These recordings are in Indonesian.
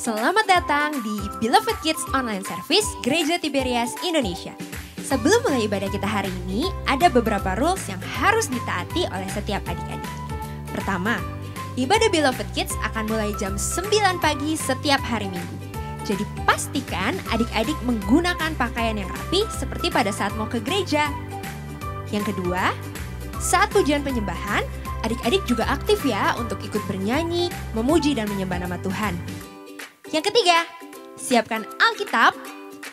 Selamat datang di Beloved Kids Online Service Gereja Tiberias Indonesia. Sebelum mulai ibadah kita hari ini, ada beberapa rules yang harus ditaati oleh setiap adik-adik. Pertama, ibadah Beloved Kids akan mulai jam 9 pagi setiap hari Minggu. Jadi pastikan adik-adik menggunakan pakaian yang rapi seperti pada saat mau ke gereja. Yang kedua, saat pujian penyembahan, adik-adik juga aktif ya untuk ikut bernyanyi, memuji dan menyembah nama Tuhan. Yang ketiga, siapkan Alkitab,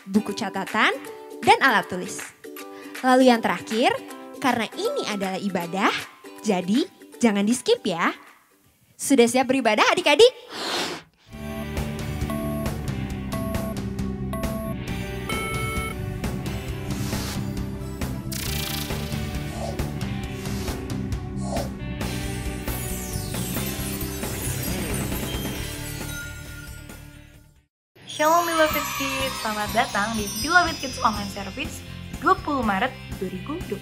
buku catatan, dan alat tulis. Lalu yang terakhir, karena ini adalah ibadah, jadi jangan di skip ya. Sudah siap beribadah adik-adik? Shalom Beloved Kids, selamat datang di Beloved Kids Online Service 20 Maret 2022.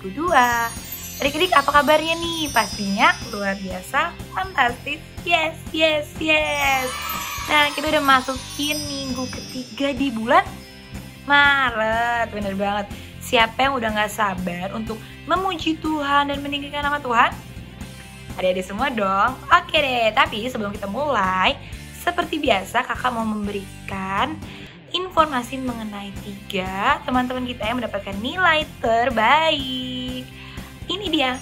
Adik-adik apa kabarnya nih? Pastinya luar biasa, fantastis, yes. Nah kita udah masukin minggu ketiga di bulan Maret, bener banget. Siapa yang udah gak sabar untuk memuji Tuhan dan meninggikan nama Tuhan? Adik-adik semua dong? Oke deh, tapi sebelum kita mulai, seperti biasa kakak mau memberikan informasi mengenai 3 teman-teman kita yang mendapatkan nilai terbaik. Ini dia.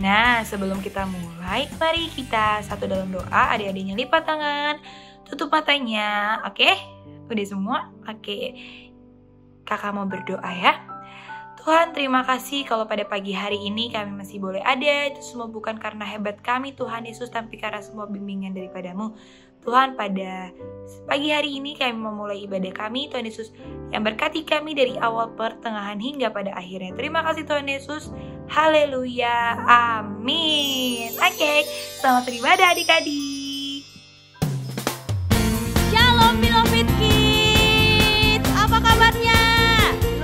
Nah, sebelum kita mulai, mari kita satu dalam doa. Adik-adiknya lipat tangan, tutup matanya. Oke? Udah semua? Oke. Kakak mau berdoa ya. Tuhan, terima kasih kalau pada pagi hari ini kami masih boleh ada. Itu semua bukan karena hebat kami Tuhan Yesus, tapi karena semua bimbingan daripadamu. Tuhan, pada pagi hari ini kami memulai ibadah kami Tuhan Yesus, yang berkati kami dari awal, pertengahan, hingga pada akhirnya. Terima kasih Tuhan Yesus. Haleluya. Amin. Oke, selamat beribadah adik-adik. Shalom Beloved Kids, apa kabarnya?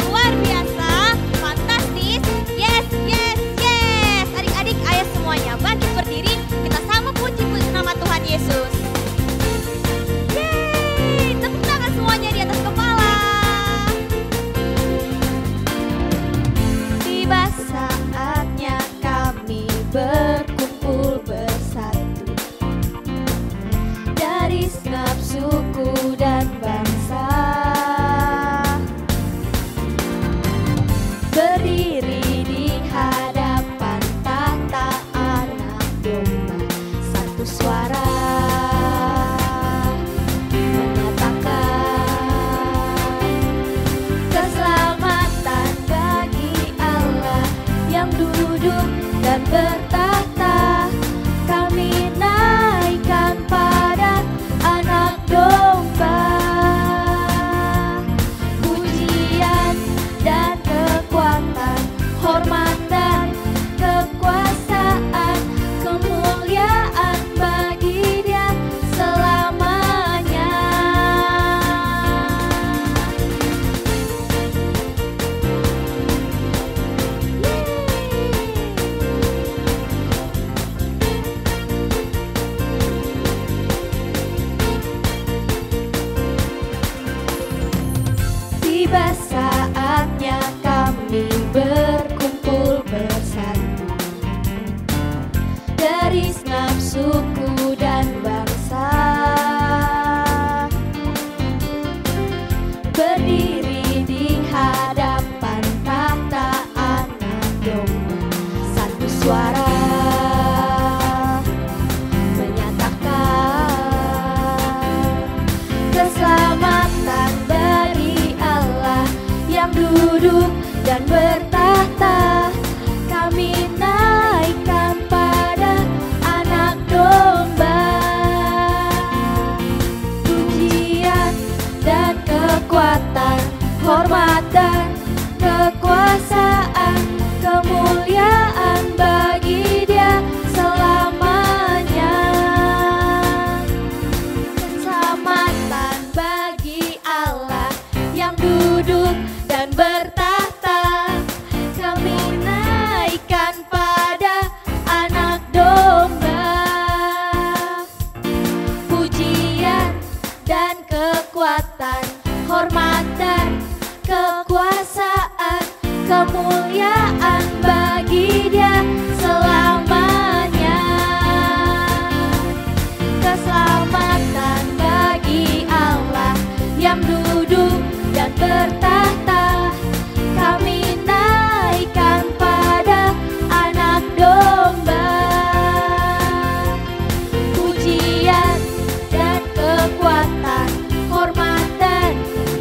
Luar biasa, fantastis, yes. Adik-adik, ayo semuanya bangkit berdiri, kita sama puji nama Tuhan Yesus. Yeay, tepuk tangan semuanya di atas kepala. Tiba saatnya kami berkumpul bersatu dari segenap suku dan bangsa, berdiri di hadapan tata anak domba, satu suara menyatakan keselamatan bagi Allah yang duduk dan bertahta. Kami naikkan pada anak domba pujian dan kekuatan, hormat dan kekuasaan, kemuliaan bagi Dia selamanya. Tiba saatnya kami berkumpul bersatu dari segenap suku dan bangsa, berdiri di hadapan tata anak domba, satu suara menyatakan keselamatan bagi Allah yang duduk dan bertahta. Kami naikkan pada anak domba pujian dan kekuatan, hormat dan kekuasaan, kemuliaan bagi Dia selamanya. Keselamatan bagi Allah yang duduk dan bertahta. kemuliaan bagi Dia selamanya. Keselamatan bagi Allah yang duduk dan bertahta. Kami naikkan pada Anak Domba. Pujian dan kekuatan, hormat dan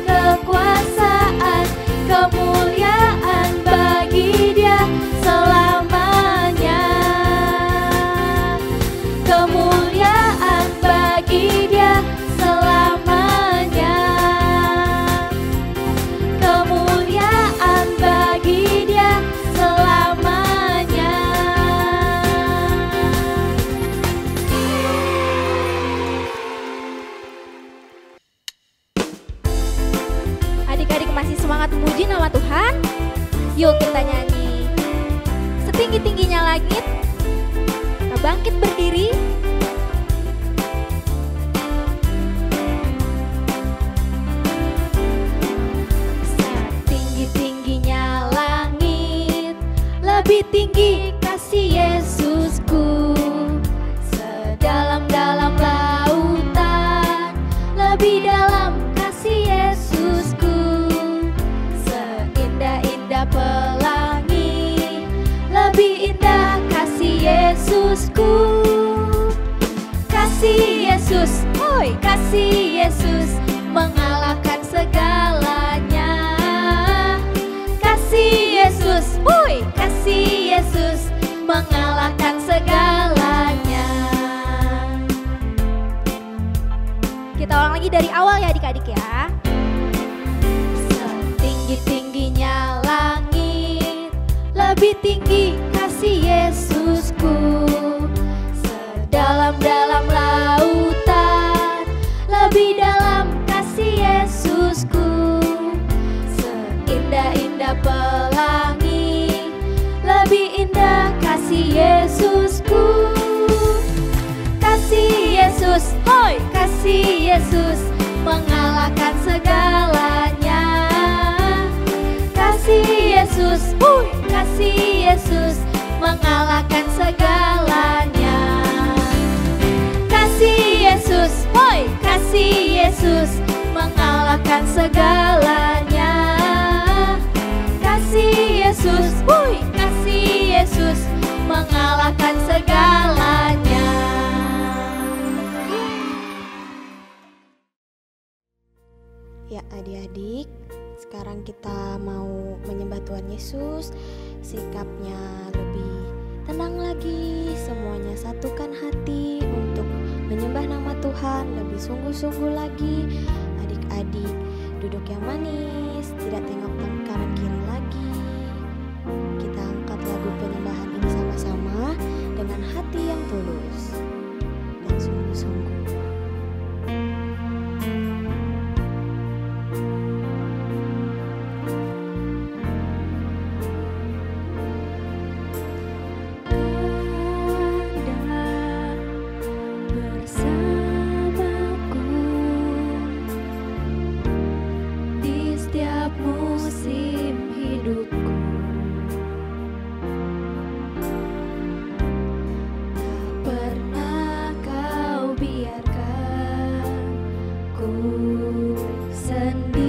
kekuasaan, kemuliaan bagi Dia selamanya. Kemuliaan bagi Dia selamanya. Kemuliaan bagi Dia selamanya. Adik-adik masih semangat memuji nama Tuhan? Yuk kita nyanyi. Setinggi-tingginya langit, kita bangkit berdiri. Setinggi-tingginya langit, lebih tinggi kasih Yesusku. Sedalam-dalam lautan, lebih dalam kasih Yesusku. Seindah-indah pelangi, lebih indah kasih Yesusku. Kasih Yesus, oi kasih Yesus, mengalahkan segalanya. Kasih Yesus, oi kasih Yesus, mengalahkan segalanya. Kita ulang lagi dari awal ya adik-adik ya. Setinggi-tingginya langit, lebih tinggi kasih Yesusku. Sedalam-dalam lautan, lebih dalam kasih Yesusku. Seindah-indah pelangi, lebih indah kasih Yesusku. Kasih Yesus, hoi kasih Yesus, mengalahkan segalanya. Kasih Yesus, kasih Yesus, mengalahkan segalanya. Kasih Yesus, hoi kasih Yesus, mengalahkan segalanya. Kasih Yesus, kasih Yesus, mengalahkan segalanya. Ya adik-adik, sekarang kita mau menyembah Tuhan Yesus. Sikapnya lebih tenang lagi, semuanya satukan hati untuk menyembah nama Tuhan lebih sungguh-sungguh lagi. Adik-adik duduk yang manis, tidak tengok kanan kiri lagi. Kita angkat lagu penyembahan ini sama-sama dengan hati yang tulus dan sungguh-sungguh. Musim hidupku, tak pernah kau biarkan ku sendiri.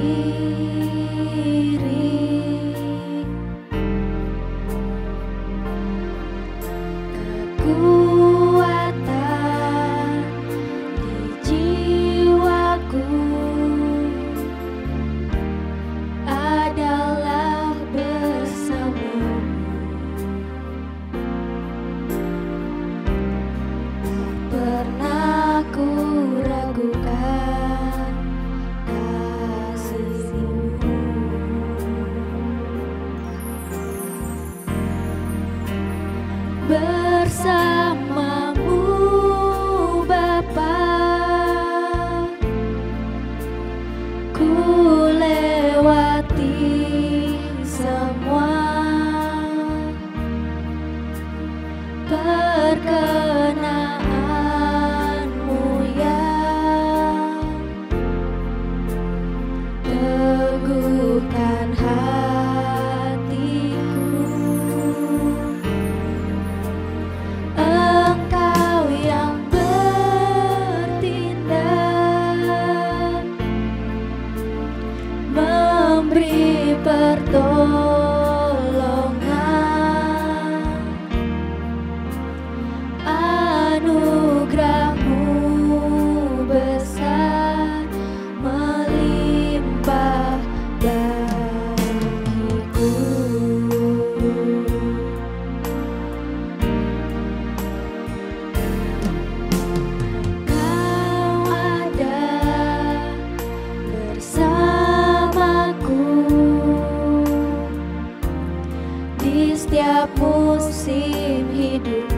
Kekuatan di jiwaku adalah bersamamu. Tak pernah ku ragukan kasih-Mu. Bersama di setiap musim hidupku.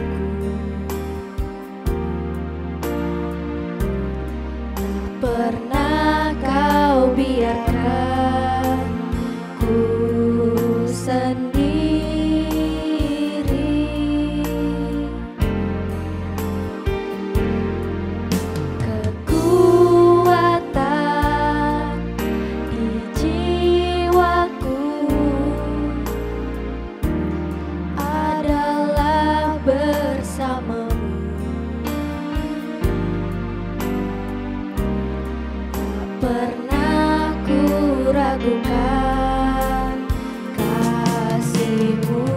Tak pernah kau biarkan ku sendiri. Kekuatan di jiwaku adalah bersamamu. Tak pernah ku ragukan kasih-Mu.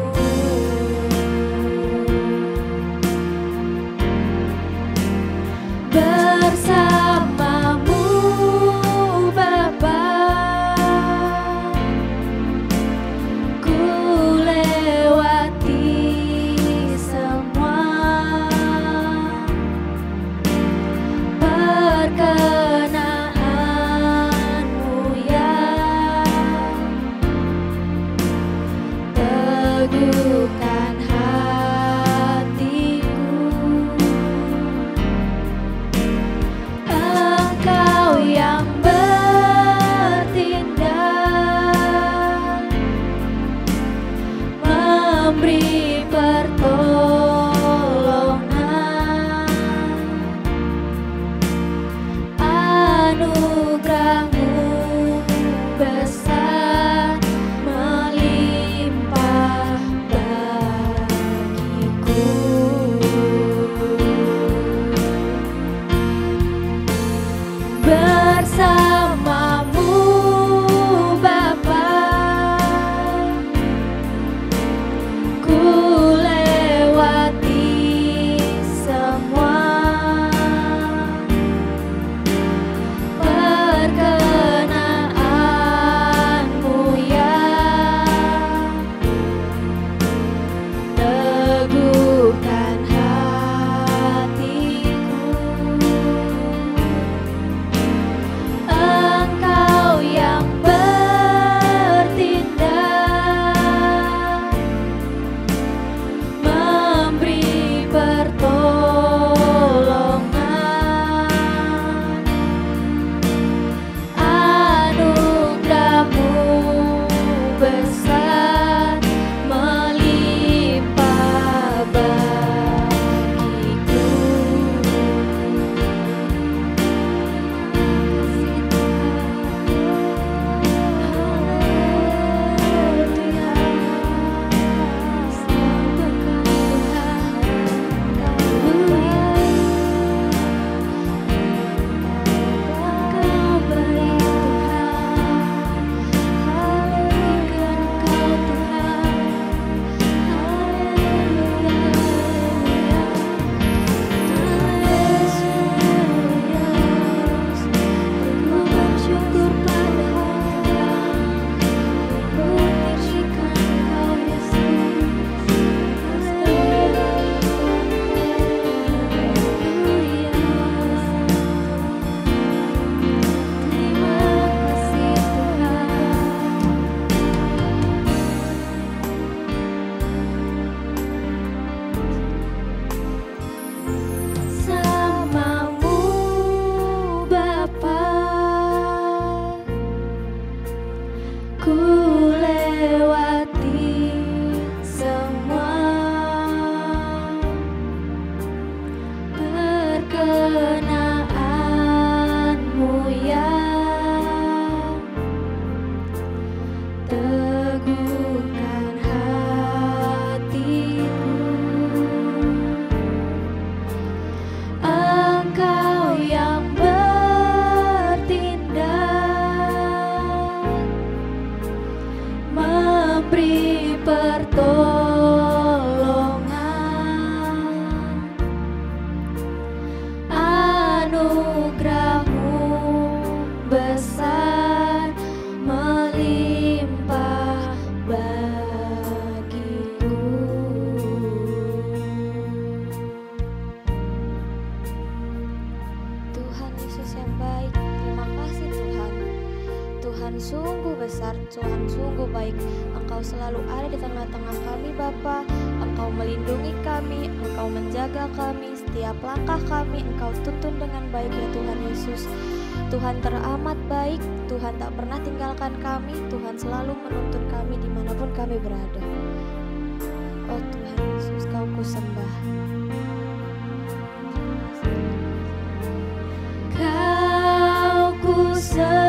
Bersamamu Bapa, ku lewati semua perkenaanmu ya, teguhkan hatiku. Engkau yang bertindak, memberi pertolongan, anugerah-Mu besar melimpah bagiku. Bersamamu Bapa, ku lewati semua perkenaanmu ya, teguhkan hatiku. Engkau yang bertindak, memberi pertolongan, anugerah-Mu besar melimpah bagiku. Bersamamu Bapa, ku lewati semua perkenaanmu ya, teguhkan hatiku. Engkau yang bertindak, memberi pertolongan, anugerah-Mu besar melimpah bagiku. Tuhan Yesus yang baik, terima kasih Tuhan. Tuhan sungguh besar, Tuhan sungguh baik. Engkau selalu ada di tengah-tengah kami. Bapa. Engkau melindungi kami, Engkau menjaga kami, setiap langkah kami Engkau tuntun dengan baik ya Tuhan Yesus. Tuhan teramat baik, Tuhan tak pernah tinggalkan kami, Tuhan selalu menuntun kami dimanapun kami berada. Oh Tuhan Yesus, Kau kusembah. Kau kusembah,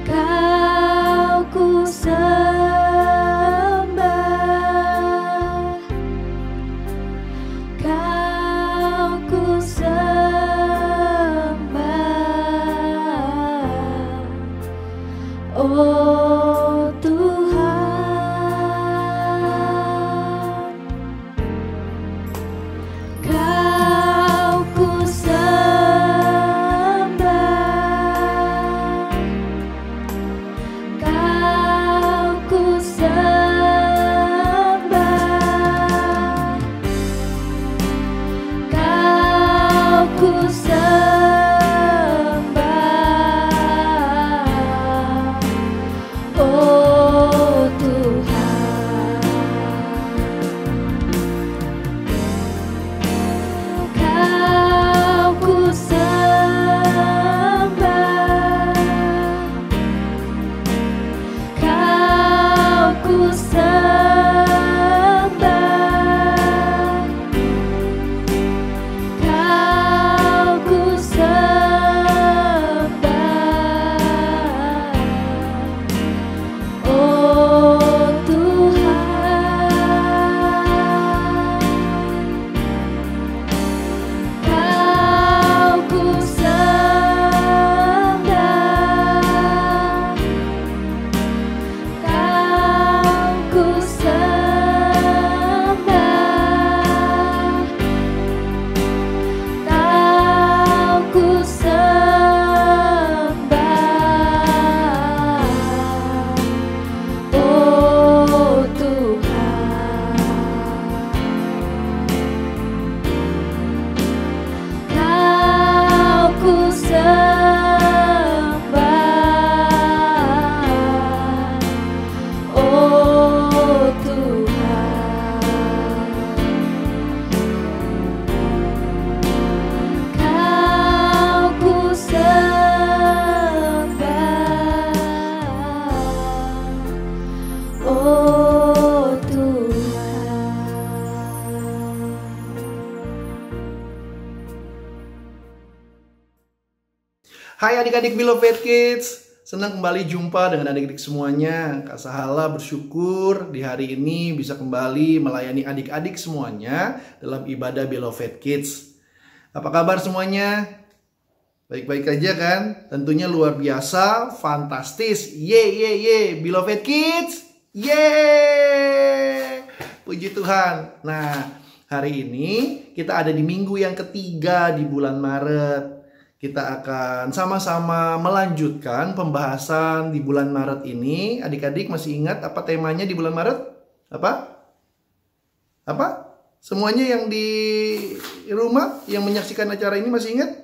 Kau kusembah, Kau kusembah, oh Tuhan. Kau kusembah, Kau kusembah, Kau kusembah, oh Tuhan. Kau kusembah, Kau kusembah, Kau kusembah, oh Tuhan. Kau kusembah, Kau kusembah, Kau kusembah, oh Tuhan. Kau kusembah, oh Tuhan. Kau kusembah, oh Tuhan. Hai adik-adik Beloved Kids, senang kembali jumpa dengan adik-adik semuanya. Kak Sahala bersyukur di hari ini bisa kembali melayani adik-adik semuanya dalam ibadah Beloved Kids. Apa kabar semuanya? Baik-baik aja kan? Tentunya luar biasa, fantastis. Ye, Beloved Kids. Ye! Puji Tuhan. Nah, hari ini kita ada di minggu yang ketiga di bulan Maret. Kita akan sama-sama melanjutkan pembahasan di bulan Maret ini. Adik-adik masih ingat apa temanya di bulan Maret? Apa? Semuanya yang di rumah yang menyaksikan acara ini masih ingat?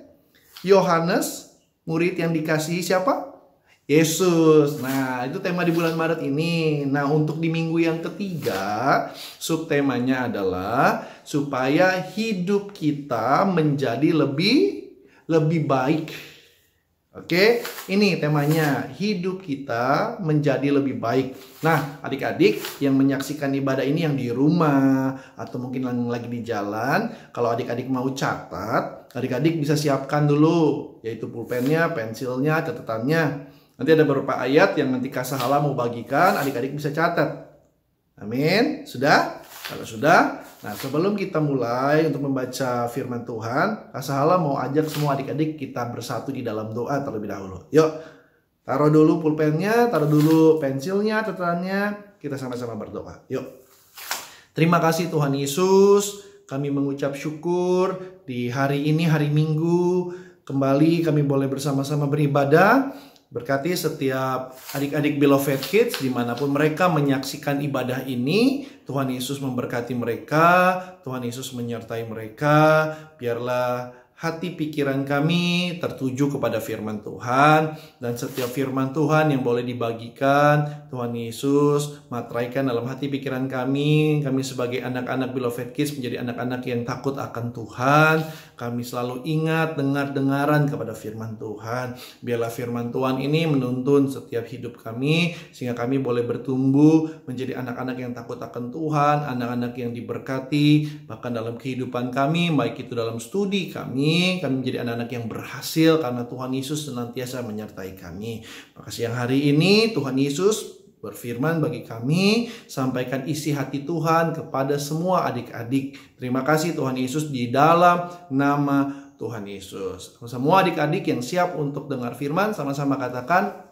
Yohanes, murid yang dikasihi siapa? Yesus. Nah, itu tema di bulan Maret ini. Nah, untuk di minggu yang ketiga, subtemanya adalah supaya hidup kita menjadi lebih baik. Oke, ini temanya, hidup kita menjadi lebih baik. Nah, adik-adik yang menyaksikan ibadah ini yang di rumah atau mungkin lagi di jalan, kalau adik-adik mau catat, adik-adik bisa siapkan dulu, yaitu pulpennya, pensilnya, catatannya. Nanti ada beberapa ayat yang nanti Kak Sahala mau bagikan, adik-adik bisa catat. Amin. Sudah? Kalau sudah, nah sebelum kita mulai untuk membaca firman Tuhan, Kak Sahala mau ajak semua adik-adik kita bersatu di dalam doa terlebih dahulu. Yuk, taruh dulu pulpennya, taruh dulu pensilnya, catatannya, kita sama-sama berdoa. Yuk. Terima kasih Tuhan Yesus, kami mengucap syukur di hari ini, hari Minggu, kembali kami boleh bersama-sama beribadah. Berkati setiap adik-adik Beloved Kids dimanapun mereka menyaksikan ibadah ini. Tuhan Yesus memberkati mereka, Tuhan Yesus menyertai mereka. Biarlah hati pikiran kami tertuju kepada firman Tuhan, dan setiap firman Tuhan yang boleh dibagikan, Tuhan Yesus materaikan dalam hati pikiran kami sebagai anak-anak Beloved Kids menjadi anak-anak yang takut akan Tuhan. Kami selalu ingat dengar-dengaran kepada firman Tuhan. Biarlah firman Tuhan ini menuntun setiap hidup kami, sehingga kami boleh bertumbuh menjadi anak-anak yang takut akan Tuhan, anak-anak yang diberkati, bahkan dalam kehidupan kami, baik itu dalam studi kami menjadi anak-anak yang berhasil karena Tuhan Yesus senantiasa menyertai kami. Maka siang hari ini Tuhan Yesus berfirman bagi kami, sampaikan isi hati Tuhan kepada semua adik-adik. Terima kasih Tuhan Yesus, di dalam nama Tuhan Yesus. Semua adik-adik yang siap untuk dengar firman, sama-sama katakan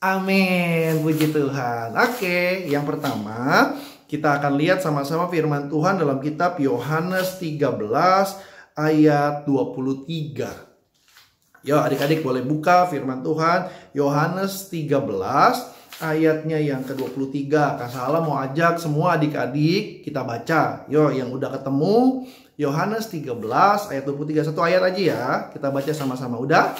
amin. Puji Tuhan. Oke, yang pertama kita akan lihat sama-sama firman Tuhan dalam kitab Yohanes 13 ayat 23. Yo, adik-adik boleh buka firman Tuhan Yohanes 13 ayatnya yang ke-23. Kak Salah mau ajak semua adik-adik kita baca. Yo, yang udah ketemu Yohanes 13 ayat 23. Satu ayat aja ya. Kita baca sama-sama. Udah?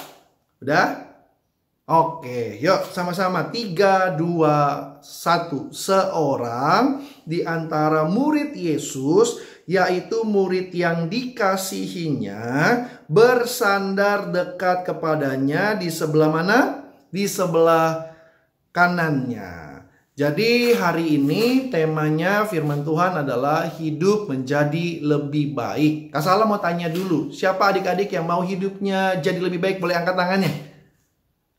Oke, yuk sama-sama. 3, 2, 1. Seorang di antara murid Yesus, yaitu murid yang dikasihinya, bersandar dekat kepadanya di sebelah mana? Di sebelah kanannya. Jadi hari ini temanya firman Tuhan adalah hidup menjadi lebih baik. Kak Salah mau tanya dulu, siapa adik-adik yang mau hidupnya jadi lebih baik? Boleh angkat tangannya?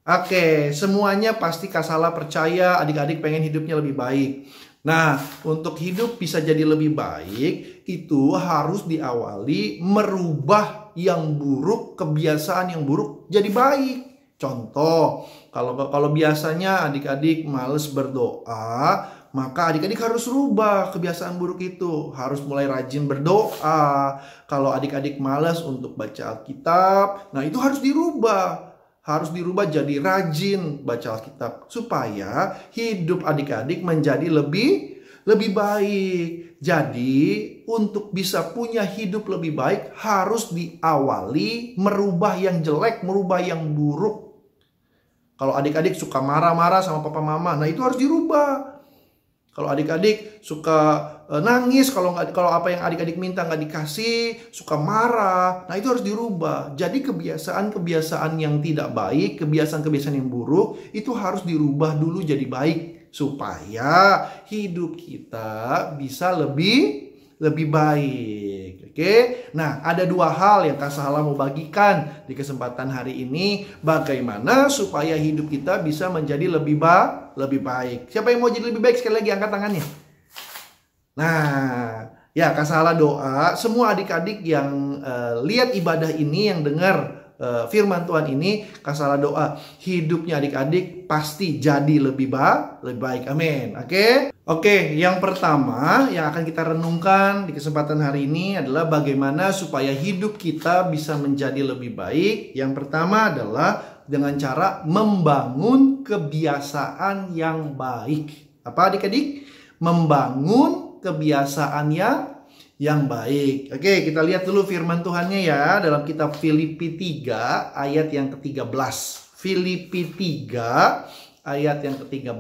Oke, semuanya pasti Kak Salah percaya adik-adik pengen hidupnya lebih baik. Nah, untuk hidup bisa jadi lebih baik, itu harus diawali merubah yang buruk, kebiasaan yang buruk jadi baik. Contoh, kalau biasanya adik-adik males berdoa, maka adik-adik harus rubah kebiasaan buruk itu. Harus mulai rajin berdoa. Kalau adik-adik malas untuk baca Alkitab, nah itu harus dirubah. Harus dirubah jadi rajin baca Alkitab, supaya hidup adik-adik menjadi lebih baik. Jadi untuk bisa punya hidup lebih baik harus diawali merubah yang jelek, merubah yang buruk. Kalau adik-adik suka marah-marah sama papa mama, nah itu harus dirubah. Kalau adik-adik suka nangis, kalau apa yang adik-adik minta nggak dikasih, suka marah, nah itu harus dirubah. Jadi kebiasaan-kebiasaan yang tidak baik, kebiasaan-kebiasaan yang buruk, itu harus dirubah dulu jadi baik, supaya hidup kita bisa lebih baik. Oke, nah ada dua hal yang Kak Salah mau bagikan di kesempatan hari ini, bagaimana supaya hidup kita bisa menjadi lebih baik. Siapa yang mau jadi lebih baik? Sekali lagi angkat tangannya. Nah, ya Kak Salah doa semua adik-adik yang lihat ibadah ini, yang dengar firman Tuhan ini, Kak Salah doa hidupnya adik-adik pasti jadi lebih baik. Amin. Oke, yang pertama yang akan kita renungkan di kesempatan hari ini adalah bagaimana supaya hidup kita bisa menjadi lebih baik. Yang pertama adalah dengan cara membangun kebiasaan yang baik. Apa adik-adik? Membangun kebiasaan yang baik. Oke, kita lihat dulu firman Tuhannya ya dalam kitab Filipi 3 ayat yang ke-13. Filipi 3 ayat yang ke-13.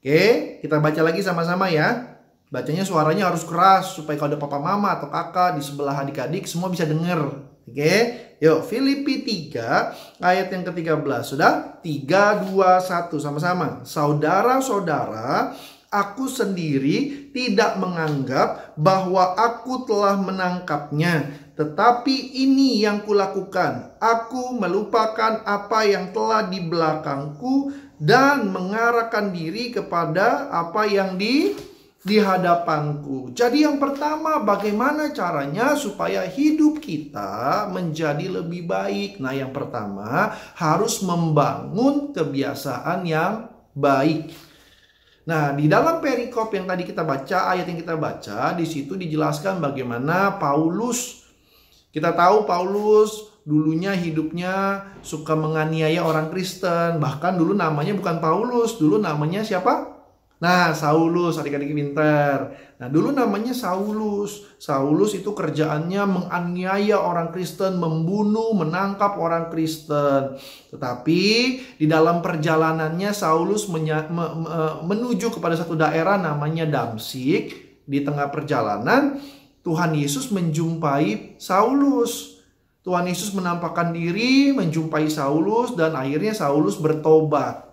Oke, kita baca lagi sama-sama ya. Bacanya suaranya harus keras supaya kalau ada papa mama atau kakak di sebelah adik-adik semua bisa dengar. Oke, yuk Filipi 3 ayat yang ke-13. Sudah? 3, 2, 1 sama-sama. Saudara-saudara, aku sendiri tidak menganggap bahwa aku telah menangkapnya, tetapi ini yang kulakukan. Aku melupakan apa yang telah di belakangku dan mengarahkan diri kepada apa yang di hadapanku. Jadi yang pertama, bagaimana caranya supaya hidup kita menjadi lebih baik? Nah, yang pertama harus membangun kebiasaan yang baik. Nah, di dalam perikop yang tadi kita baca, ayat yang kita baca, di situ dijelaskan bagaimana Paulus. Kita tahu Paulus dulunya hidupnya suka menganiaya orang Kristen. Bahkan dulu namanya bukan Paulus, dulu namanya siapa? Nah, Saulus, adik-adik pintar. Nah, dulu namanya Saulus. Saulus itu kerjaannya menganiaya orang Kristen, membunuh, menangkap orang Kristen. Tetapi di dalam perjalanannya Saulus menuju kepada satu daerah namanya Damsyik. Di tengah perjalanan, Tuhan Yesus menjumpai Saulus. Tuhan Yesus menampakkan diri, menjumpai Saulus, dan akhirnya Saulus bertobat.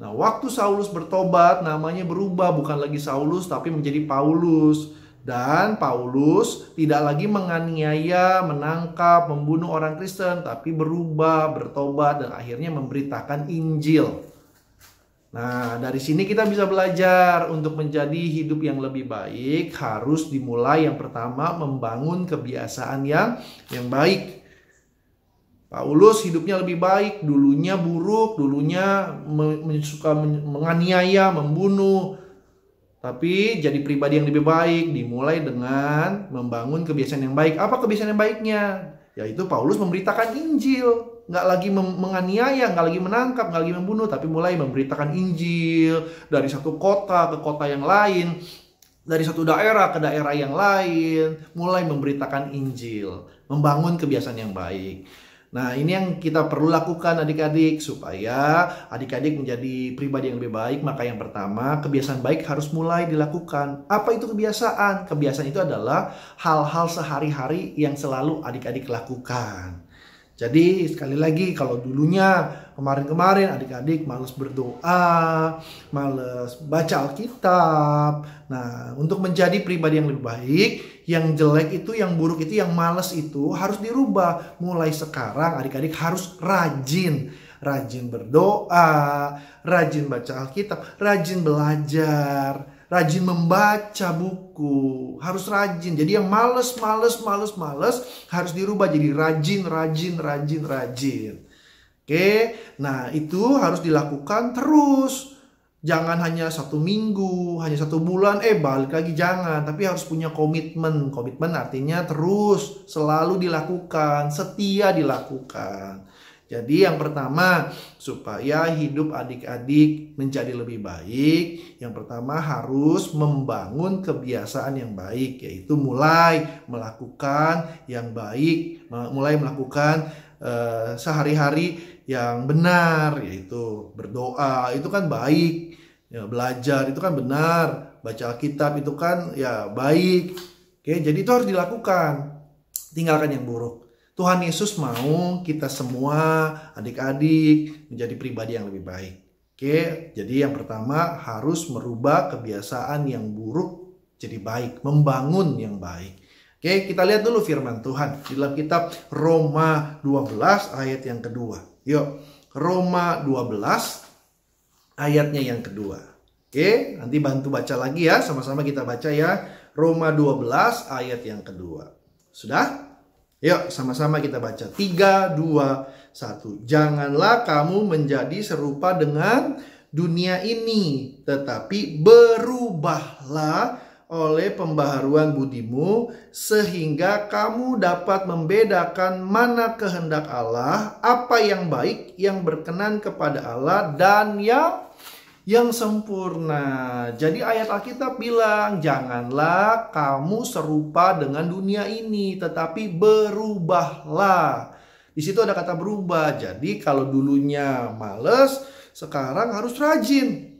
Nah, waktu Saulus bertobat, namanya berubah, bukan lagi Saulus tapi menjadi Paulus. Dan Paulus tidak lagi menganiaya, menangkap, membunuh orang Kristen, tapi berubah, bertobat, dan akhirnya memberitakan Injil. Nah, dari sini kita bisa belajar untuk menjadi hidup yang lebih baik, harus dimulai yang pertama membangun kebiasaan yang baik. Paulus hidupnya lebih baik, dulunya buruk, dulunya suka menganiaya, membunuh. Tapi jadi pribadi yang lebih baik, dimulai dengan membangun kebiasaan yang baik. Apa kebiasaan yang baiknya? Yaitu Paulus memberitakan Injil. Nggak lagi menganiaya, nggak lagi menangkap, nggak lagi membunuh, tapi mulai memberitakan Injil dari satu kota ke kota yang lain, dari satu daerah ke daerah yang lain, mulai memberitakan Injil, membangun kebiasaan yang baik. Nah, ini yang kita perlu lakukan adik-adik, supaya adik-adik menjadi pribadi yang lebih baik. Maka yang pertama, kebiasaan baik harus mulai dilakukan. Apa itu kebiasaan? Kebiasaan itu adalah hal-hal sehari-hari yang selalu adik-adik lakukan. Jadi sekali lagi, kalau dulunya kemarin-kemarin adik-adik malas berdoa, malas baca Alkitab. Nah, untuk menjadi pribadi yang lebih baik, yang jelek itu, yang buruk itu, yang malas itu harus dirubah. Mulai sekarang adik-adik harus rajin berdoa, rajin baca Alkitab, rajin belajar, rajin membaca buku, harus rajin. Jadi yang males harus dirubah jadi rajin. Oke, nah itu harus dilakukan terus. Jangan hanya 1 minggu, hanya 1 bulan, balik lagi, jangan. Tapi harus punya komitmen. Komitmen artinya terus, selalu dilakukan, setia dilakukan. Jadi yang pertama, supaya hidup adik-adik menjadi lebih baik, yang pertama harus membangun kebiasaan yang baik, yaitu mulai melakukan yang baik, mulai melakukan sehari-hari yang benar, yaitu berdoa, itu kan baik, ya, belajar itu kan benar, baca Alkitab itu kan ya baik. Oke, jadi itu harus dilakukan, tinggalkan yang buruk. Tuhan Yesus mau kita semua adik-adik menjadi pribadi yang lebih baik. Oke, jadi yang pertama harus merubah kebiasaan yang buruk jadi baik, membangun yang baik. Oke, kita lihat dulu firman Tuhan di dalam kitab Roma 12 ayat yang kedua. Yuk, Roma 12 ayatnya yang kedua. Oke, nanti bantu baca lagi ya, sama-sama kita baca ya. Roma 12 ayat yang kedua. Sudah? Yuk, sama-sama kita baca. 3, 2, 1. Janganlah kamu menjadi serupa dengan dunia ini, tetapi berubahlah oleh pembaharuan budimu, sehingga kamu dapat membedakan mana kehendak Allah, apa yang baik, yang berkenan kepada Allah, dan yang sempurna. Jadi ayat Alkitab bilang, janganlah kamu serupa dengan dunia ini, tetapi berubahlah. Di situ ada kata berubah. Jadi kalau dulunya males, sekarang harus rajin.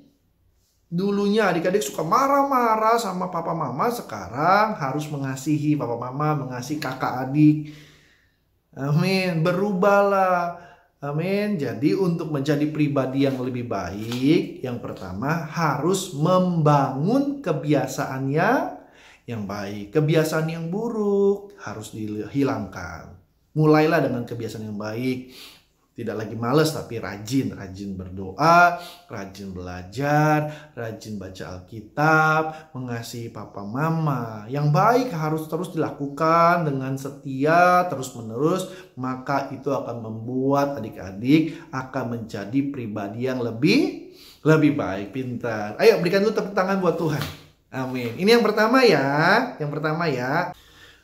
Dulunya adik-adik suka marah-marah sama papa mama, sekarang harus mengasihi papa mama, mengasihi kakak adik. Amin, berubahlah. Amin. Jadi untuk menjadi pribadi yang lebih baik, yang pertama harus membangun kebiasaan yang baik. Kebiasaan yang buruk harus dihilangkan. Mulailah dengan kebiasaan yang baik. Tidak lagi males tapi rajin berdoa, rajin belajar, rajin baca Alkitab, mengasihi papa mama. Yang baik harus terus dilakukan dengan setia terus-menerus, maka itu akan membuat adik-adik akan menjadi pribadi yang lebih baik, pintar. Ayo berikan dulu tepuk tangan buat Tuhan. Amin. Ini yang pertama ya,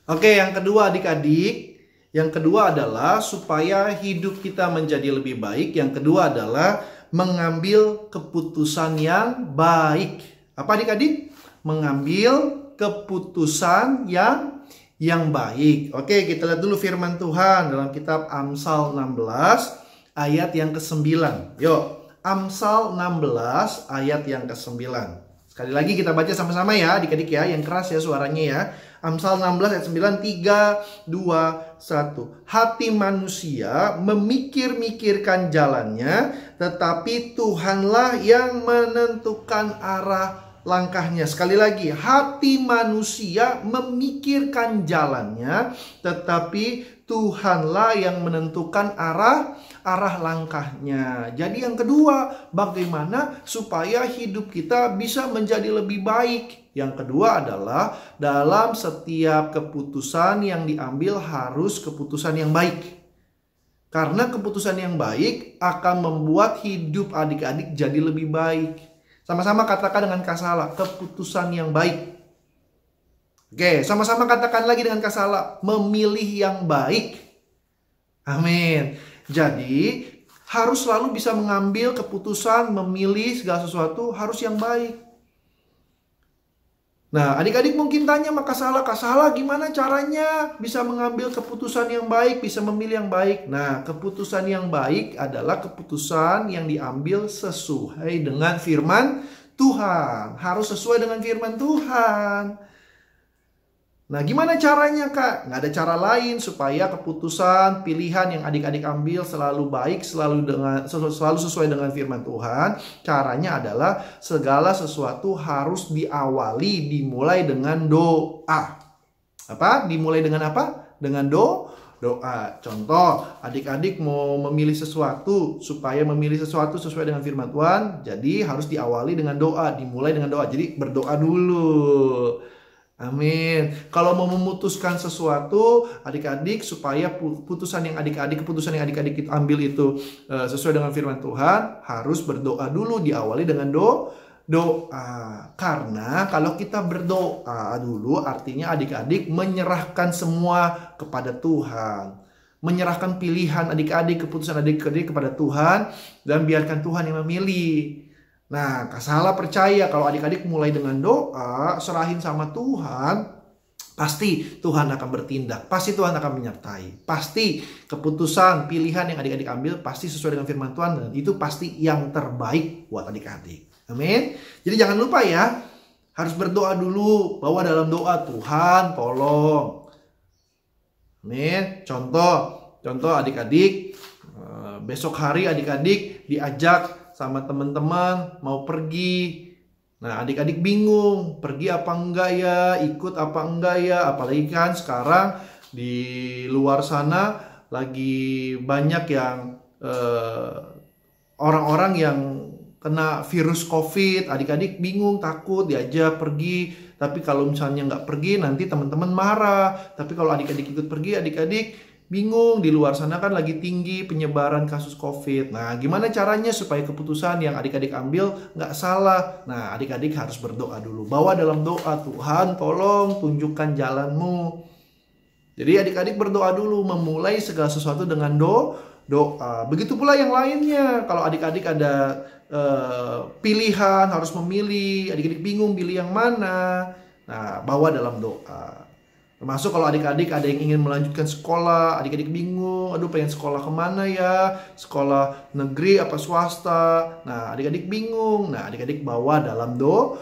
Oke, yang kedua adik-adik. Yang kedua adalah supaya hidup kita menjadi lebih baik. Yang kedua adalah mengambil keputusan yang baik. Apa adik-adik? Mengambil keputusan yang baik. Oke, kita lihat dulu firman Tuhan dalam kitab Amsal 16 ayat yang ke-9. Yuk, Amsal 16 ayat yang ke-9. Sekali lagi kita baca sama-sama ya adik-adik ya, yang keras ya suaranya ya. Amsal 16 ayat 9, 3, 2, 1. Hati manusia memikir-mikirkan jalannya, tetapi Tuhanlah yang menentukan arah langkahnya. Sekali lagi, hati manusia memikirkan jalannya, tetapi Tuhanlah yang menentukan arah langkahnya. Jadi yang kedua, bagaimana supaya hidup kita bisa menjadi lebih baik? Yang kedua adalah dalam setiap keputusan yang diambil harus keputusan yang baik. Karena keputusan yang baik akan membuat hidup adik-adik jadi lebih baik. Sama-sama katakan dengan Kasala, keputusan yang baik. Oke, sama-sama katakan lagi dengan Kasala, memilih yang baik. Amin. Jadi, harus selalu bisa mengambil keputusan, memilih segala sesuatu harus yang baik. Nah, adik-adik mungkin tanya sama Kasala, gimana caranya bisa mengambil keputusan yang baik, bisa memilih yang baik? Nah, keputusan yang baik adalah keputusan yang diambil sesuai dengan firman Tuhan. Harus sesuai dengan firman Tuhan. Nah, gimana caranya, Kak? Nggak ada cara lain supaya keputusan, pilihan yang adik-adik ambil selalu baik, selalu sesuai dengan firman Tuhan. Caranya adalah segala sesuatu harus dimulai dengan doa. Apa? Dimulai dengan apa? Dengan doa. Contoh, adik-adik mau memilih sesuatu, supaya memilih sesuatu sesuai dengan firman Tuhan, jadi harus diawali dengan doa, dimulai dengan doa. Jadi berdoa dulu. Amin. Kalau mau memutuskan sesuatu, adik-adik supaya keputusan yang adik-adik ambil itu sesuai dengan firman Tuhan, harus berdoa dulu, diawali dengan doa. Karena kalau kita berdoa dulu, artinya adik-adik menyerahkan semua kepada Tuhan. Menyerahkan pilihan adik-adik, keputusan adik-adik kepada Tuhan, dan biarkan Tuhan yang memilih. Nah, Kasala percaya kalau adik-adik mulai dengan doa, serahin sama Tuhan, pasti Tuhan akan bertindak, pasti Tuhan akan menyertai, pasti keputusan, pilihan yang adik-adik ambil pasti sesuai dengan firman Tuhan, dan itu pasti yang terbaik buat adik-adik. Amin. Jadi jangan lupa ya, harus berdoa dulu, bahwa dalam doa Tuhan tolong. Amin. Contoh adik-adik, besok hari adik-adik diajak sama teman-teman mau pergi. Nah, adik-adik bingung, pergi apa enggak ya, ikut apa enggak ya. Apalagi kan sekarang di luar sana lagi banyak yang orang-orang yang kena virus COVID. Adik-adik bingung, takut diajak pergi. Tapi kalau misalnya nggak pergi, nanti teman-teman marah. Tapi kalau adik-adik ikut pergi, adik-adik bingung, di luar sana kan lagi tinggi penyebaran kasus COVID. Nah, gimana caranya supaya keputusan yang adik-adik ambil nggak salah? Nah, adik-adik harus berdoa dulu. Bawa dalam doa, Tuhan tolong tunjukkan jalanmu. Jadi adik-adik berdoa dulu, memulai segala sesuatu dengan doa. Begitu pula yang lainnya. Kalau adik-adik ada pilihan, harus memilih, adik-adik bingung pilih yang mana. Nah, bawa dalam doa. Termasuk kalau adik-adik ada yang ingin melanjutkan sekolah, adik-adik bingung, aduh pengen sekolah kemana ya, sekolah negeri apa swasta. Nah, adik-adik bingung. Nah, adik-adik bawa dalam doa.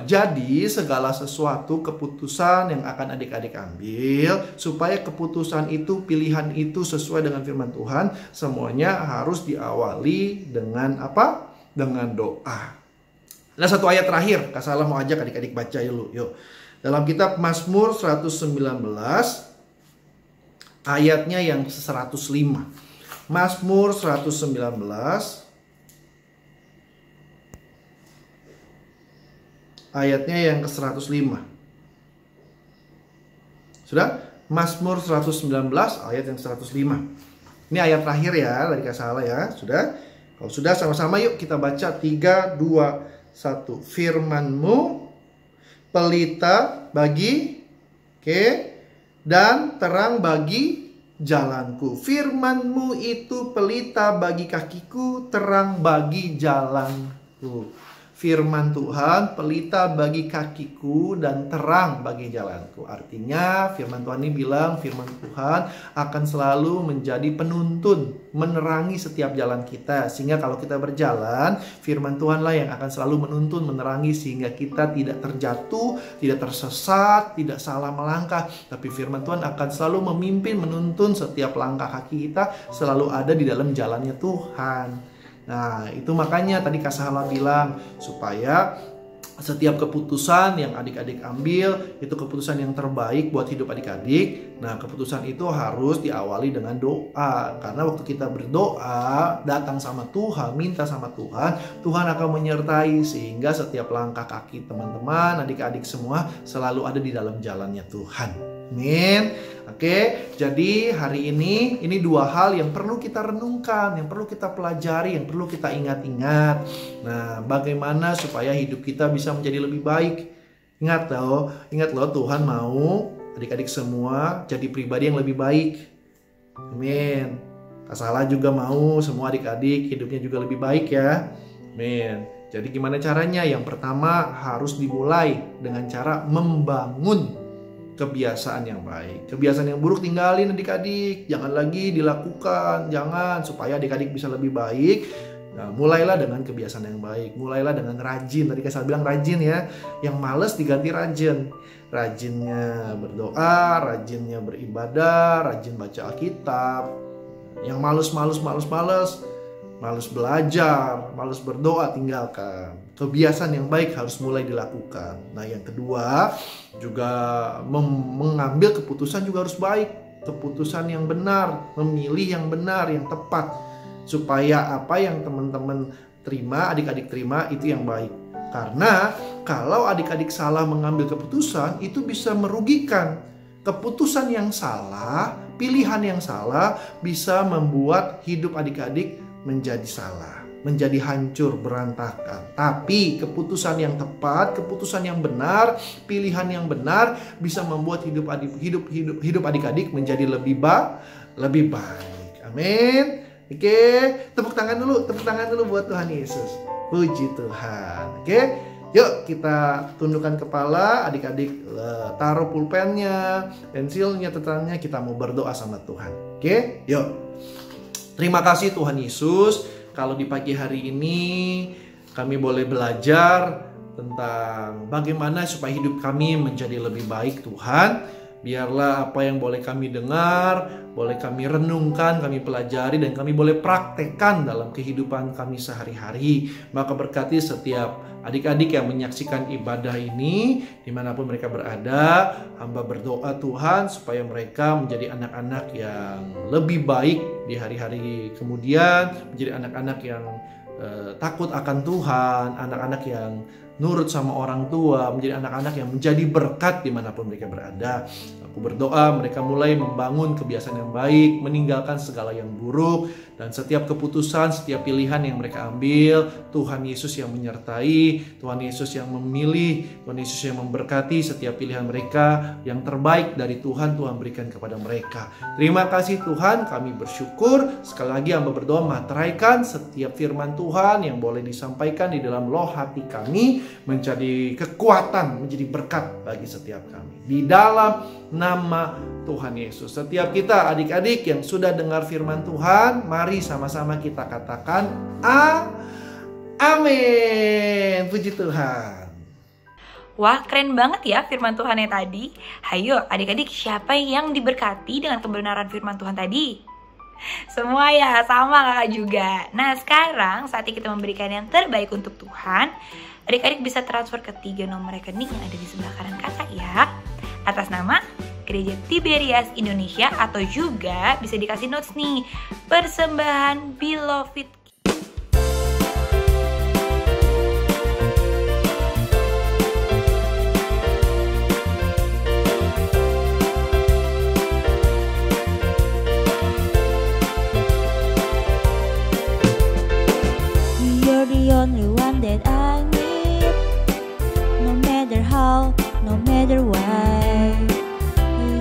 Jadi segala sesuatu keputusan yang akan adik-adik ambil, supaya keputusan itu, pilihan itu sesuai dengan firman Tuhan, semuanya harus diawali dengan apa? Dengan doa. Nah, satu ayat terakhir, Kasala mau ajak adik-adik baca dulu, yuk. Dalam kitab Mazmur 119 ayatnya yang 105. Mazmur 119 ayatnya yang ke-105. Sudah? Mazmur 119 ayat yang 105. Ini ayat terakhir ya dari Kasala ya. Sudah? Kalau sudah, sama-sama yuk kita baca 3, 2, 1. Firman-Mu pelita bagi dan terang bagi jalanku. Firman-Mu itu pelita bagi kakiku, terang bagi jalanku. firman Tuhan pelita bagi kakiku dan terang bagi jalanku. Artinya firman Tuhan ini bilang firman Tuhan akan selalu menjadi penuntun, menerangi setiap jalan kita. Sehingga kalau kita berjalan, firman Tuhanlah yang akan selalu menuntun, menerangi sehingga kita tidak terjatuh, tidak tersesat, tidak salah melangkah. Tapi firman Tuhan akan selalu memimpin, menuntun setiap langkah kaki kita selalu ada di dalam jalannya Tuhan. Nah, itu makanya tadi Kak Sahala bilang supaya setiap keputusan yang adik-adik ambil itu keputusan yang terbaik buat hidup adik-adik. Nah, keputusan itu harus diawali dengan doa. Karena waktu kita berdoa, datang sama Tuhan, minta sama Tuhan, Tuhan akan menyertai sehingga setiap langkah kaki teman-teman, adik-adik semua selalu ada di dalam jalannya Tuhan. Amin. Oke, jadi hari ini dua hal yang perlu kita renungkan, yang perlu kita pelajari, yang perlu kita ingat-ingat. Nah, bagaimana supaya hidup kita bisa menjadi lebih baik. Ingat loh, Tuhan mau adik-adik semua jadi pribadi yang lebih baik. Amin. Kak Salah juga mau semua adik-adik hidupnya juga lebih baik ya. Amin. Jadi gimana caranya? Yang pertama harus dimulai dengan cara membangun kebiasaan yang baik. Kebiasaan yang buruk tinggalin adik-adik. Jangan lagi dilakukan. Jangan, supaya adik-adik bisa lebih baik. Nah, mulailah dengan kebiasaan yang baik. Mulailah dengan rajin. Tadi saya bilang rajin ya. Yang males diganti rajin. Rajinnya berdoa, rajinnya beribadah, rajin baca Alkitab. Yang males belajar, males berdoa, tinggalkan. Kebiasaan yang baik harus mulai dilakukan. Nah, yang kedua juga mengambil keputusan juga harus baik. Keputusan yang benar, memilih yang benar, yang tepat. Supaya apa yang teman-teman terima, adik-adik terima itu yang baik. Karena kalau adik-adik salah mengambil keputusan, itu bisa merugikan. Keputusan yang salah, pilihan yang salah bisa membuat hidup adik-adik menjadi salah, menjadi hancur, berantakan. Tapi keputusan yang tepat, keputusan yang benar, pilihan yang benar bisa membuat hidup adik-adik menjadi lebih baik. Amin. Oke, tepuk tangan dulu buat Tuhan Yesus. Puji Tuhan. Oke, yuk kita tundukkan kepala, adik-adik taruh pulpennya, pensilnya, catatan, kita mau berdoa sama Tuhan. Oke, yuk. Terima kasih Tuhan Yesus, kalau di pagi hari ini kami boleh belajar tentang bagaimana supaya hidup kami menjadi lebih baik Tuhan. Biarlah apa yang boleh kami dengar, boleh kami renungkan, kami pelajari, dan kami boleh praktekkan dalam kehidupan kami sehari-hari. Maka berkati setiap adik-adik yang menyaksikan ibadah ini, dimanapun mereka berada. Hamba berdoa Tuhan supaya mereka menjadi anak-anak yang lebih baik di hari-hari kemudian, menjadi anak-anak yang takut akan Tuhan, anak-anak yang nurut sama orang tua, menjadi anak-anak yang menjadi berkat dimanapun mereka berada. Aku berdoa mereka mulai membangun kebiasaan yang baik, meninggalkan segala yang buruk, dan setiap keputusan, setiap pilihan yang mereka ambil, Tuhan Yesus yang menyertai, Tuhan Yesus yang memilih, Tuhan Yesus yang memberkati setiap pilihan mereka. Yang terbaik dari Tuhan, Tuhan berikan kepada mereka. Terima kasih Tuhan, kami bersyukur. Sekali lagi hamba berdoa, materaikan setiap firman Tuhan yang boleh disampaikan di dalam loh hati kami, menjadi kekuatan, menjadi berkat bagi setiap kami. Di dalam nama Tuhan Yesus. Setiap kita adik-adik yang sudah dengar firman Tuhan, mari sama-sama kita katakan amin. Puji Tuhan. Wah, keren banget ya firman Tuhannya tadi. Hayo adik-adik, siapa yang diberkati dengan kebenaran firman Tuhan tadi? Semua ya, sama kakak juga. Nah, sekarang saatnya kita memberikan yang terbaik untuk Tuhan. Adik-adik bisa transfer ke 3 nomor rekening yang ada di sebelah kanan kakak ya, atas nama Gereja Tiberias Indonesia, atau juga bisa dikasih notes nih, persembahan Beloved. You're the only one that I need, no matter how, no matter why.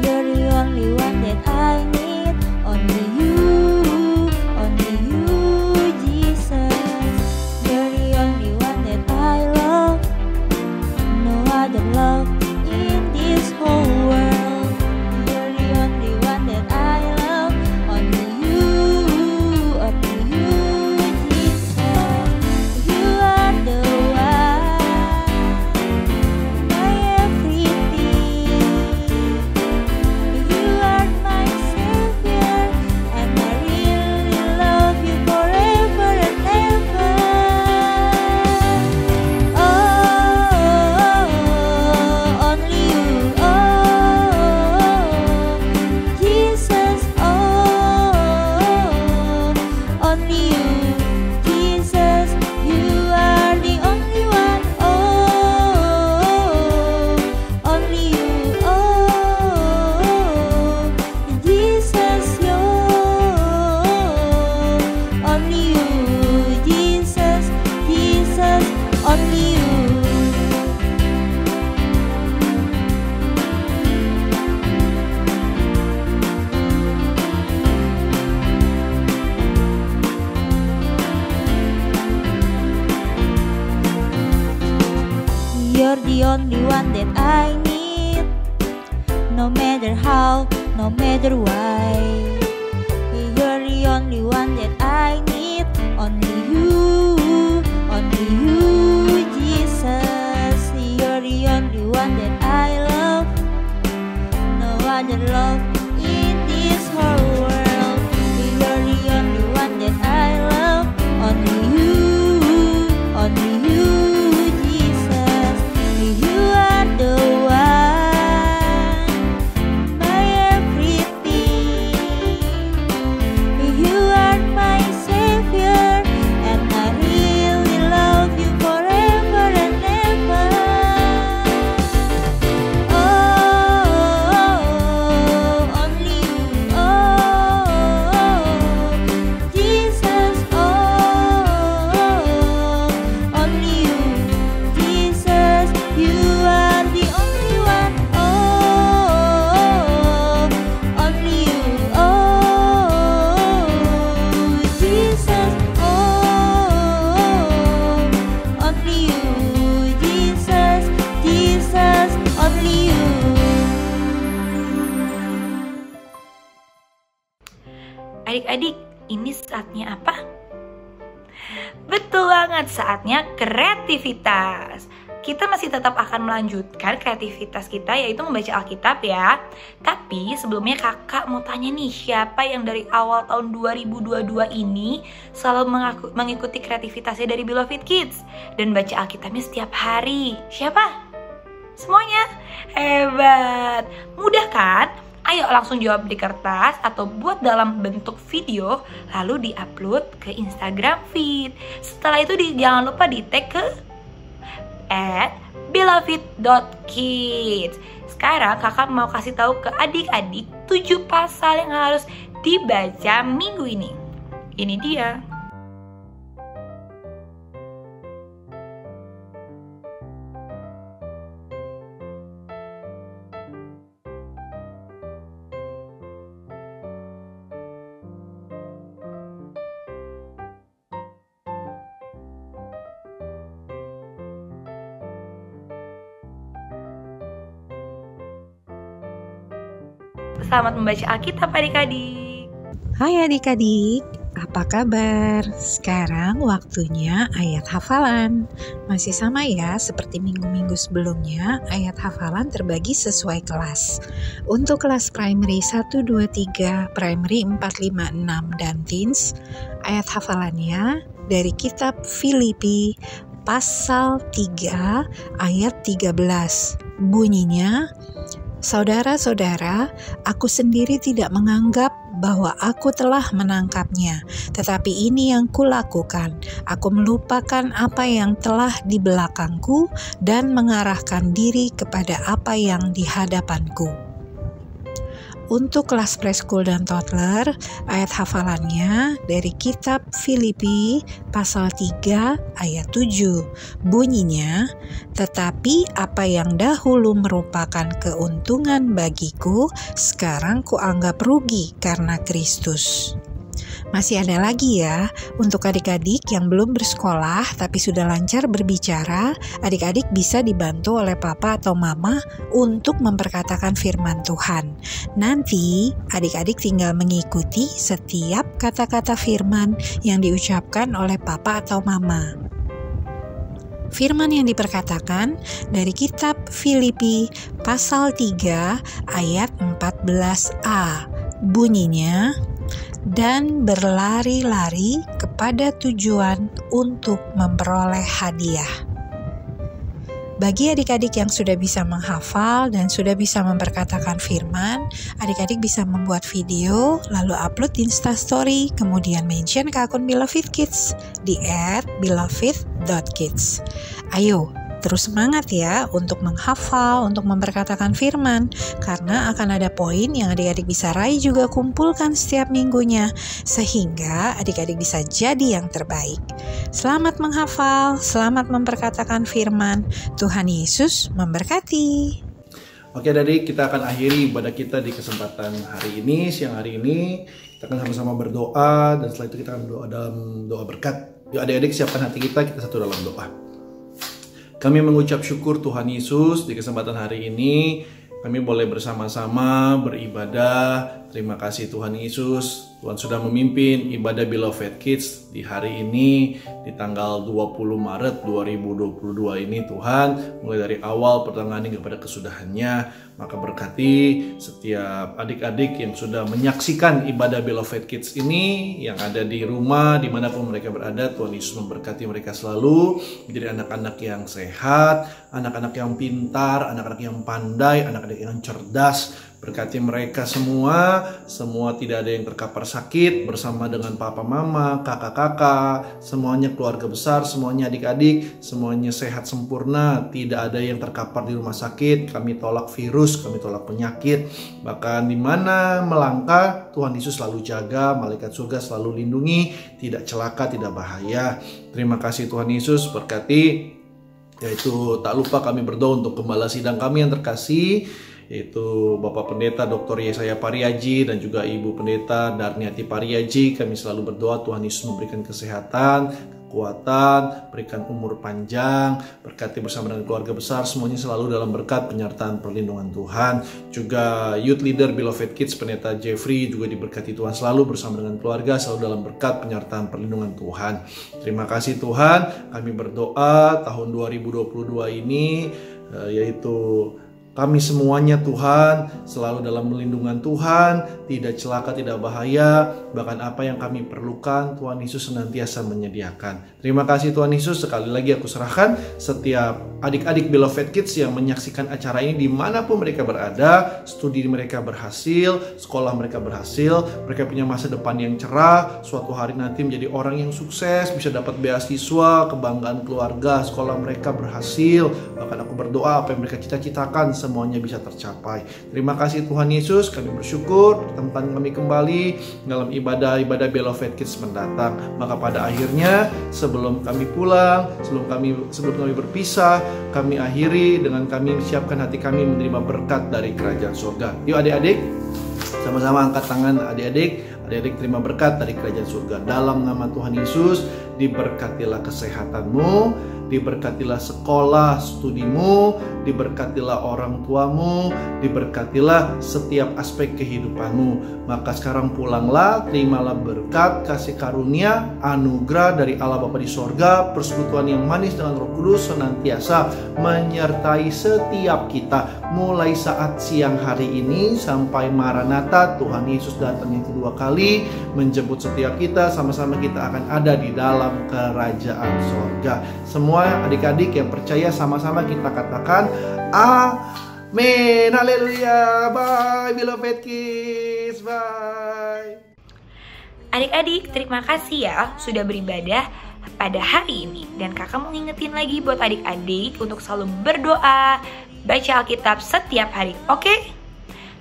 You're the only one that I need, only you, Jesus. You're the only one that I love. love in this whole world. You're the only one that I love. Only you, Jesus. You are the one, my everything. You are my savior, and I really love you forever and ever. Oh, only you, Jesus. Only you, Jesus. You are the only one. Only you, Jesus. Only you, Jesus. Only you. You're the only one that I need. No matter how, no matter why. You're the only one that I need. Only you, Jesus. You're the only one that I love. No other love in this whole world. You're the only one that I love. Only you, Jesus. You are the one, my everything. You are my savior, and I really love you forever and ever. Oh, only you, Jesus. Only you, Jesus. You are the only one. Only you, Jesus. Only you, Jesus. Only you. Adik-adik, ini saatnya apa? Betul banget, saatnya kreativitas. Kita masih tetap akan melanjutkan kreativitas kita, yaitu membaca Alkitab ya. Tapi sebelumnya kakak mau tanya nih, siapa yang dari awal tahun 2022 ini selalu mengikuti kreativitasnya dari Beloved Kids dan baca Alkitabnya setiap hari? Siapa? Semuanya? Hebat! Mudah kan? Ayo langsung jawab di kertas atau buat dalam bentuk video lalu di-upload ke Instagram feed. Setelah itu jangan lupa di-tag ke @beloved.kids. Sekarang kakak mau kasih tahu ke adik-adik 7 pasal yang harus dibaca minggu ini. Ini dia. Selamat membaca Alkitab adik-adik. Hai adik-adik, apa kabar? Sekarang waktunya ayat hafalan. Masih sama ya seperti minggu-minggu sebelumnya, ayat hafalan terbagi sesuai kelas. Untuk kelas primary 1, 2, 3, primary 4, 5, 6, dan teens, ayat hafalannya dari kitab Filipi pasal 3 ayat 13. Bunyinya, saudara-saudara, aku sendiri tidak menganggap bahwa aku telah menangkapnya, tetapi ini yang kulakukan. Aku melupakan apa yang telah di belakangku dan mengarahkan diri kepada apa yang di hadapanku. Untuk kelas preschool dan toddler, ayat hafalannya dari kitab Filipi pasal 3 ayat 7. Bunyinya, tetapi apa yang dahulu merupakan keuntungan bagiku, sekarang kuanggap rugi karena Kristus. Masih ada lagi ya, untuk adik-adik yang belum bersekolah tapi sudah lancar berbicara, adik-adik bisa dibantu oleh papa atau mama untuk memperkatakan firman Tuhan. Nanti adik-adik tinggal mengikuti setiap kata-kata firman yang diucapkan oleh papa atau mama. Firman yang diperkatakan dari kitab Filipi pasal 3 ayat 14a. Bunyinya, dan berlari-lari kepada tujuan untuk memperoleh hadiah. Bagi adik-adik yang sudah bisa menghafal dan sudah bisa memperkatakan firman, adik-adik bisa membuat video, lalu upload di Instastory, kemudian mention ke akun Beloved Kids di @beloved.kids. Ayo, terus semangat ya untuk menghafal, untuk memperkatakan firman, karena akan ada poin yang adik-adik bisa raih juga kumpulkan setiap minggunya, sehingga adik-adik bisa jadi yang terbaik. Selamat menghafal, selamat memperkatakan firman. Tuhan Yesus memberkati. Oke adik, kita akan akhiri ibadah kita di kesempatan hari ini, siang hari ini. Kita akan sama-sama berdoa, dan setelah itu kita akan berdoa dalam doa berkat. Yuk adik-adik siapkan hati kita satu dalam doa. Kami mengucap syukur Tuhan Yesus di kesempatan hari ini. Kami boleh bersama-sama beribadah. Terima kasih Tuhan Yesus. Tuhan sudah memimpin ibadah Beloved Kids di hari ini, di tanggal 20 Maret 2022 ini Tuhan. Mulai dari awal pertengahan hingga pada kesudahannya. Maka berkati setiap adik-adik yang sudah menyaksikan ibadah Beloved Kids ini, yang ada di rumah, dimanapun mereka berada. Tuhan Yesus memberkati mereka selalu menjadi anak-anak yang sehat, anak-anak yang pintar, anak-anak yang pandai, anak-anak yang cerdas. Berkati mereka semua tidak ada yang terkapar sakit, bersama dengan papa mama, kakak-kakak, semuanya keluarga besar, semuanya adik-adik, semuanya sehat sempurna, tidak ada yang terkapar di rumah sakit. Kami tolak virus, kami tolak penyakit, bahkan di mana melangkah Tuhan Yesus selalu jaga, malaikat surga selalu lindungi, tidak celaka, tidak bahaya. Terima kasih Tuhan Yesus, berkati. Yaitu tak lupa kami berdoa untuk gembala sidang kami yang terkasih, yaitu Bapak Pendeta Dr. Yesaya Pariaji dan juga Ibu Pendeta Darniati Pariaji. Kami selalu berdoa Tuhan Yesus memberikan kesehatan, kekuatan, berikan umur panjang, berkati bersama dengan keluarga besar, semuanya selalu dalam berkat penyertaan perlindungan Tuhan. Juga Youth Leader Beloved Kids Pendeta Jeffrey juga diberkati Tuhan selalu bersama dengan keluarga, selalu dalam berkat penyertaan perlindungan Tuhan. Terima kasih Tuhan, kami berdoa tahun 2022 ini yaitu kami semuanya Tuhan selalu dalam perlindungan Tuhan, tidak celaka, tidak bahaya, bahkan apa yang kami perlukan Tuhan Yesus senantiasa menyediakan. Terima kasih Tuhan Yesus. Sekali lagi aku serahkan setiap adik-adik Beloved Kids yang menyaksikan acara ini dimanapun mereka berada, studi mereka berhasil, sekolah mereka berhasil, mereka punya masa depan yang cerah, suatu hari nanti menjadi orang yang sukses, bisa dapat beasiswa, kebanggaan keluarga, sekolah mereka berhasil, bahkan aku berdoa apa yang mereka cita-citakan semuanya bisa tercapai. Terima kasih Tuhan Yesus, kami bersyukur pertemuan kami kembali dalam ibadah Beloved Kids mendatang. Maka pada akhirnya sebelum kami pulang, sebelum kami berpisah, kami akhiri dengan kami siapkan hati kami menerima berkat dari kerajaan surga. Yuk adik-adik, sama-sama angkat tangan adik-adik terima berkat dari kerajaan surga. Dalam nama Tuhan Yesus, diberkatilah kesehatanmu, diberkatilah sekolah studimu, diberkatilah orang tuamu, diberkatilah setiap aspek kehidupanmu. Maka sekarang pulanglah, terimalah berkat, kasih karunia, anugerah dari Allah Bapa di sorga, persekutuan yang manis dengan Roh Kudus senantiasa menyertai setiap kita, mulai saat siang hari ini sampai Maranatha, Tuhan Yesus datang yang kedua kali menjemput setiap kita. Sama-sama kita akan ada di dalam kerajaan sorga. Semua adik-adik yang percaya, sama-sama kita katakan amin, haleluya. Bye Beloved Kids, bye. Adik-adik, terima kasih ya sudah beribadah pada hari ini. Dan kakak mau ngingetin lagi buat adik-adik untuk selalu berdoa, baca Alkitab setiap hari, oke?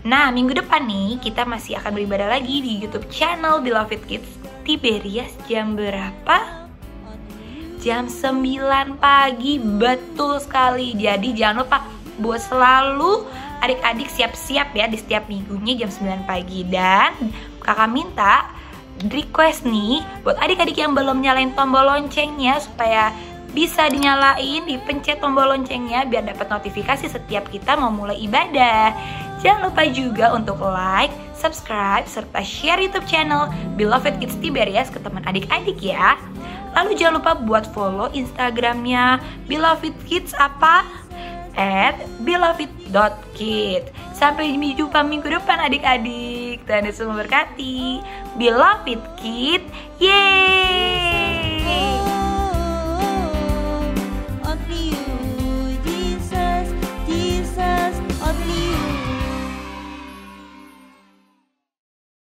Nah, minggu depan nih kita masih akan beribadah lagi di YouTube channel Beloved Kids Tiberias. Jam berapa? Jam 9 pagi, betul sekali. Jadi jangan lupa buat selalu adik-adik siap-siap ya di setiap minggunya jam 9 pagi. Dan kakak minta request nih buat adik-adik yang belum nyalain tombol loncengnya supaya bisa dinyalain, dipencet tombol loncengnya biar dapat notifikasi setiap kita mau mulai ibadah. Jangan lupa juga untuk like, subscribe, serta share YouTube channel Beloved Kids Tiberias ke teman adik-adik ya. Lalu jangan lupa buat follow Instagramnya Beloved Kids apa? @beloved.kids. Sampai jumpa minggu depan adik-adik. Tuhan Yesus memberkati. Beloved Kids, yeay!